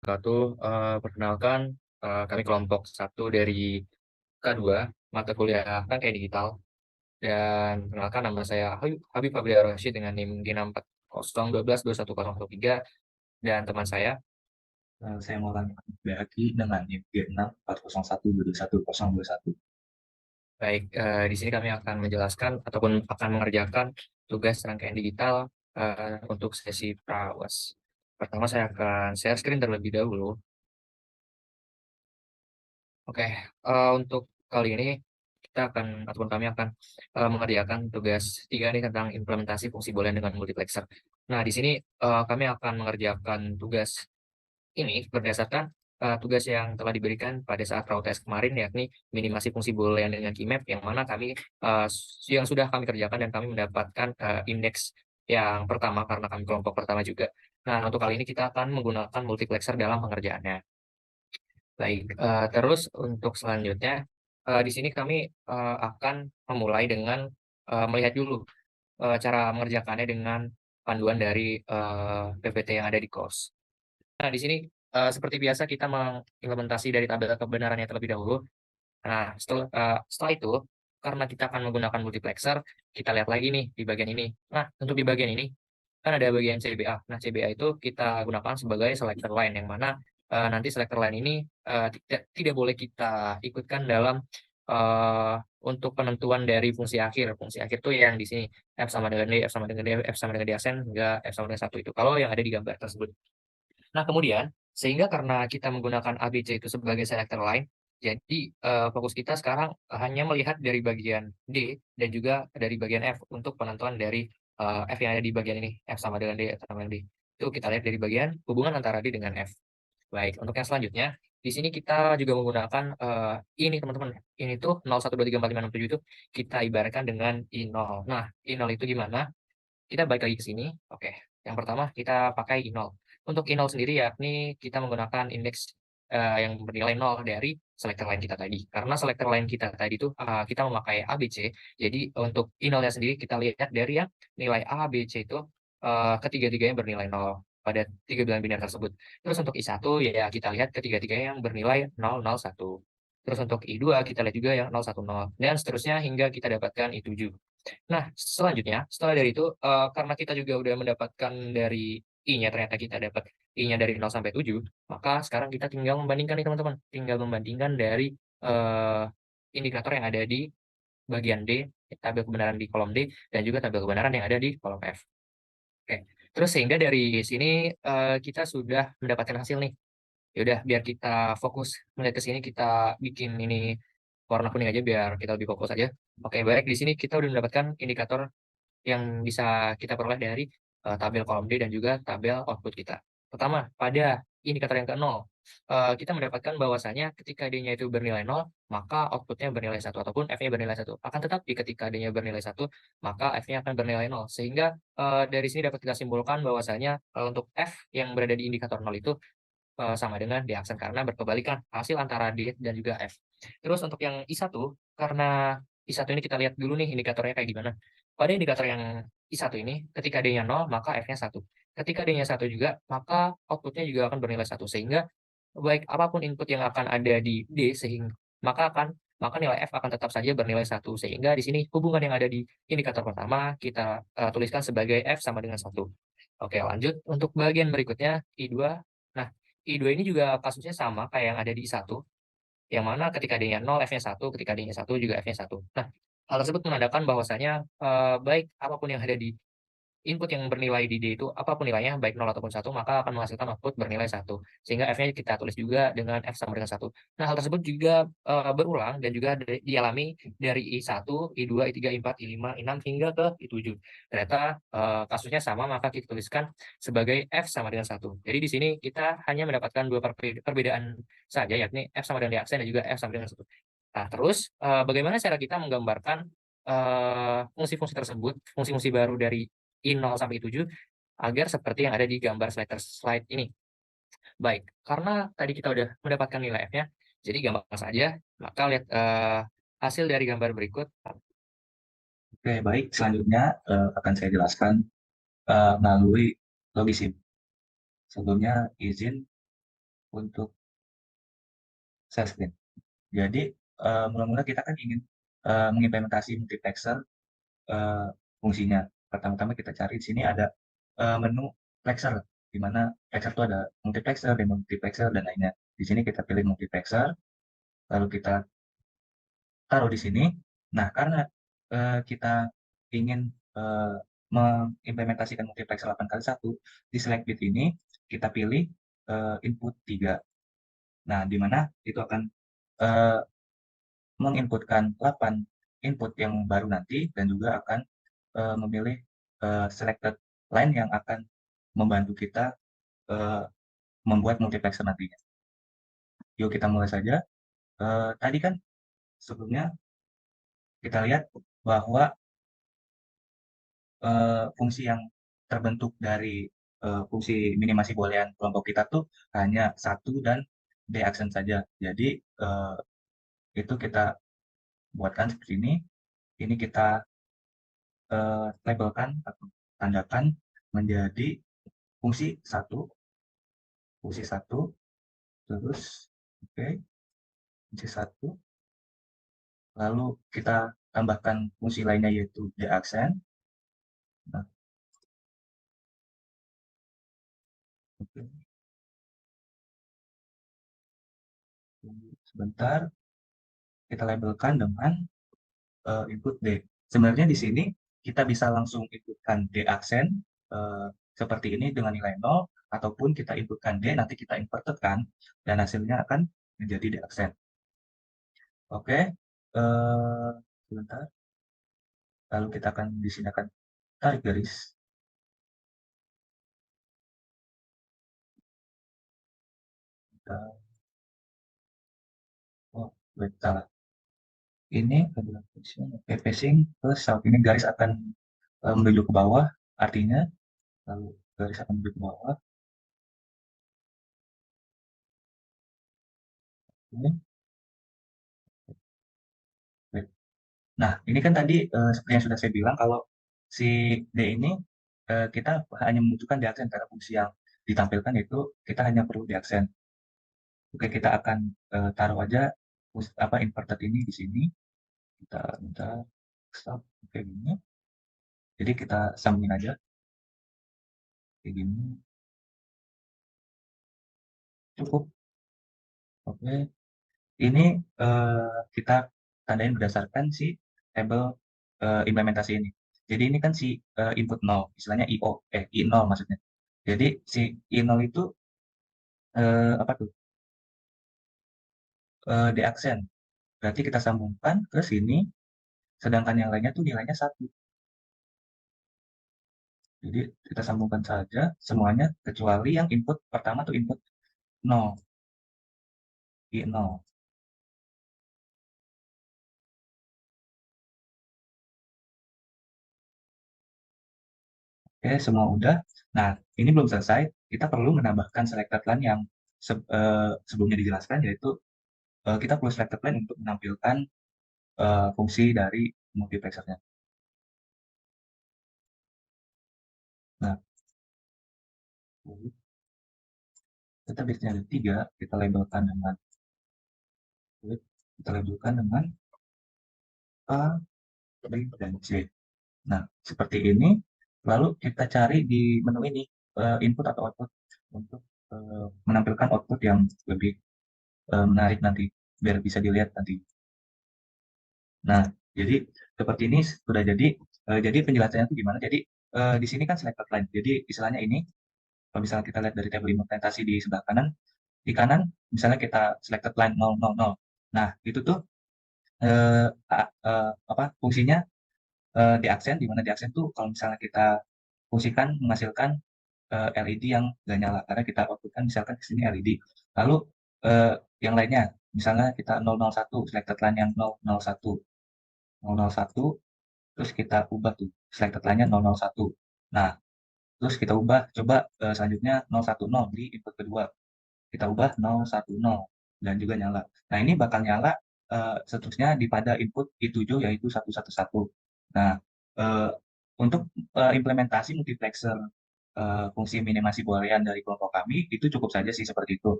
wabarakatuh. Perkenalkan, kami kelompok satu dari K2 mata kuliah Rangkaian Digital. Dan perkenalkan nama saya Habib Fabrizio Rashid dengan NIM G64012211013 dan teman saya. Saya Maulana Baki dengan NIM G64012211021. Baik, di sini kami akan menjelaskan ataupun akan mengerjakan tugas rangkaian digital untuk sesi prawas. Pertama saya akan share screen terlebih dahulu. Oke, untuk kali ini kita akan ataupun kami akan mengerjakan tugas 3 nih tentang implementasi fungsi boolean dengan multiplexer. Nah, di sini kami akan mengerjakan tugas ini berdasarkan tugas yang telah diberikan pada saat raw test kemarin, yakni minimasi fungsi boolean dengan keymap, yang mana kami yang sudah kami kerjakan dan kami mendapatkan indeks yang pertama karena kami kelompok pertama juga. Nah, untuk kali ini kita akan menggunakan multiplexer dalam pengerjaannya. Baik, terus untuk selanjutnya, di sini kami akan memulai dengan melihat dulu cara mengerjakannya dengan panduan dari PPT yang ada di course. Nah, di sini seperti biasa kita mengimplementasi dari tabel kebenarannya terlebih dahulu. Nah, setelah itu, karena kita akan menggunakan multiplexer, kita lihat lagi nih di bagian ini. Nah, untuk di bagian ini, kan ada bagian CBA. Nah, CBA itu kita gunakan sebagai selector line, yang mana nanti selector line ini tidak boleh kita ikutkan dalam eh, untuk penentuan dari fungsi akhir. Fungsi akhir itu yang di sini F sama dengan D, F sama dengan D, F sama dengan D aksen, hingga F sama dengan 1 itu. Kalau yang ada di gambar tersebut. Nah, kemudian, sehingga karena kita menggunakan ABC itu sebagai selector line, jadi fokus kita sekarang hanya melihat dari bagian D dan juga dari bagian F untuk penentuan dari F yang ada di bagian ini, F sama dengan D, F sama dengan D. Itu kita lihat dari bagian hubungan antara D dengan F. Baik, untuk yang selanjutnya, di sini kita juga menggunakan ini teman-teman. Ini tuh 01234567 itu kita ibaratkan dengan I0. Nah, I0 itu gimana? Kita balik lagi ke sini. Oke, yang pertama kita pakai I0. Untuk I0 sendiri yakni kita menggunakan indeks yang bernilai 0 dari selector line kita tadi. Karena selector line kita tadi itu kita memakai ABC, jadi untuk I0-nya sendiri kita lihat dari yang nilai A, B, C itu ketiga-tiganya bernilai 0 pada tiga bilangan biner tersebut. Terus untuk I1 ya kita lihat ketiga-tiganya yang bernilai 001. Terus untuk I2 kita lihat juga yang 010 dan seterusnya hingga kita dapatkan I7. Nah, selanjutnya, setelah dari itu, karena kita juga udah mendapatkan dari I-nya, ternyata kita dapat I-nya dari 0 sampai 7, maka sekarang kita tinggal membandingkan nih teman-teman. Tinggal membandingkan dari eh, indikator yang ada di bagian D, tabel kebenaran di kolom D, dan juga tabel kebenaran yang ada di kolom F. Oke, terus sehingga dari sini kita sudah mendapatkan hasil nih. Ya udah, biar kita fokus melihat ke sini, kita bikin ini warna kuning aja biar kita lebih fokus aja. Oke, baik, di sini kita udah mendapatkan indikator yang bisa kita peroleh dari tabel kolom D dan juga tabel output kita. Pertama, pada indikator yang ke-0, kita mendapatkan bahwasanya ketika D-nya itu bernilai 0, maka outputnya bernilai 1 ataupun F-nya bernilai 1. Akan tetapi ketika D-nya bernilai 1, maka F-nya akan bernilai 0. Sehingga dari sini dapat kita simpulkan bahwasanya untuk F yang berada di indikator 0 itu sama dengan D aksen karena berkebalikan hasil antara D dan juga F. Terus untuk yang I1, karena I1 ini kita lihat dulu nih indikatornya kayak gimana. Pada indikator yang I1 ini, ketika D-nya 0, maka F-nya 1. Ketika D-nya 1 juga, maka outputnya juga akan bernilai 1. Sehingga baik apapun input yang akan ada di D, maka nilai F akan tetap saja bernilai 1. Sehingga di sini hubungan yang ada di indikator pertama kita tuliskan sebagai F sama dengan 1. Oke, lanjut. Untuk bagian berikutnya, I2. Nah, I2 ini juga kasusnya sama kayak yang ada di I1, yang mana ketika D-nya 0, F-nya 1, ketika D-nya 1 juga F-nya 1. Nah, hal tersebut menandakan bahwasanya baik apapun yang ada di input yang bernilai di D itu apapun nilainya, baik 0 ataupun 1, maka akan menghasilkan output bernilai 1. Sehingga F-nya kita tulis juga dengan F sama dengan 1. Nah, hal tersebut juga berulang dan juga dialami dari I1, I2, I3, I4, I5, I6 hingga ke I7. Ternyata kasusnya sama, maka kita tuliskan sebagai F sama dengan 1. Jadi di sini kita hanya mendapatkan dua perbedaan saja, yakni F sama dengan D aksen dan juga F sama dengan 1. Nah, terus bagaimana cara kita menggambarkan fungsi-fungsi tersebut, fungsi-fungsi baru dari I0 sampai I7 agar seperti yang ada di gambar slide ini. Baik, karena tadi kita udah mendapatkan nilai F-nya, jadi gampang saja. Maka lihat hasil dari gambar berikut. Oke, baik. Selanjutnya akan saya jelaskan melalui logisim. Sebelumnya izin untuk share screen. Jadi mula-mula kita kan ingin mengimplementasi multiplexer fungsinya. Pertama-tama kita cari di sini ada menu plexer, di mana plexer itu ada multiplexer, demultiplexer, dan lainnya. Di sini kita pilih multiplexer, lalu kita taruh di sini. Nah, karena kita ingin eh, mengimplementasikan multiplexer 8x1, di select bit ini kita pilih input 3. Nah, di mana itu akan eh, menginputkan 8 input yang baru nanti, dan juga akan memilih selected line yang akan membantu kita eh, membuat multiplexer nantinya. Yuk kita mulai saja. Tadi kan sebelumnya kita lihat bahwa fungsi yang terbentuk dari fungsi minimasi boolean kelompok kita tuh hanya satu dan d aksen saja. Jadi itu kita buatkan seperti ini. Ini kita labelkan atau tandakan menjadi fungsi satu, fungsi satu, terus oke, fungsi satu, lalu kita tambahkan fungsi lainnya yaitu d aksen. Nah, oke, tunggu sebentar, kita labelkan dengan input D. Sebenarnya di sini kita bisa langsung inputkan D aksen eh, seperti ini dengan nilai 0, ataupun kita inputkan D, nanti kita inverted dan hasilnya akan menjadi D aksen. Oke, sebentar. Lalu kita akan di sini akan tarik garis. Kita, oh, wait, salah. Ini adalah pacing plus saat ini garis akan menuju ke bawah, artinya lalu garis akan menuju ke bawah. Ini, wait. Nah, ini kan tadi seperti yang sudah saya bilang, kalau si D ini kita hanya membutuhkan D aksen karena fungsi yang ditampilkan itu kita hanya perlu D aksen. Oke, kita akan taruh aja apa inverted ini di sini. Kita minta stop kayak gini. Jadi kita sambungin aja kayak gini. Cukup. Oke. Ini kita tandain berdasarkan si tabel implementasi ini. Jadi ini kan si input 0, istilahnya I0 maksudnya. Jadi si I0 itu apa tuh? Di aksen. Berarti kita sambungkan ke sini, sedangkan yang lainnya tuh nilainya 1. Jadi kita sambungkan saja semuanya, kecuali yang input pertama tuh input 0, I0. Oke, semua udah. Nah, ini belum selesai. Kita perlu menambahkan selected line yang sebelumnya dijelaskan, yaitu kita perlu selected line untuk menampilkan fungsi dari multiplexernya. Nah, kita biasanya ada 3, kita labelkan dengan A, B, dan C. Nah, seperti ini. Lalu kita cari di menu ini input atau output untuk menampilkan output yang lebih menarik nanti, biar bisa dilihat nanti. Nah, jadi seperti ini sudah jadi. Jadi penjelasannya itu gimana? Jadi di sini kan selected line. Jadi istilahnya ini, kalau misalnya kita lihat dari tabel implementasi di sebelah kanan, di kanan misalnya kita selected line 000. Nah, itu tuh apa fungsinya di aksen, di mana di aksen tuh kalau misalnya kita fungsikan menghasilkan LED yang nggak nyala, karena kita outputkan misalkan ke sini LED. Lalu eh, yang lainnya, misalnya kita 001, selected line yang 001, 001, terus kita ubah tuh selected line-nya 001. Nah, terus kita ubah, coba selanjutnya 010 di input kedua. Kita ubah 010 dan juga nyala. Nah, ini bakal nyala seterusnya di pada input I7, yaitu 111. Nah, eh, untuk implementasi multiplexer fungsi minimasi boolean dari kelompok kami, itu cukup saja sih seperti itu.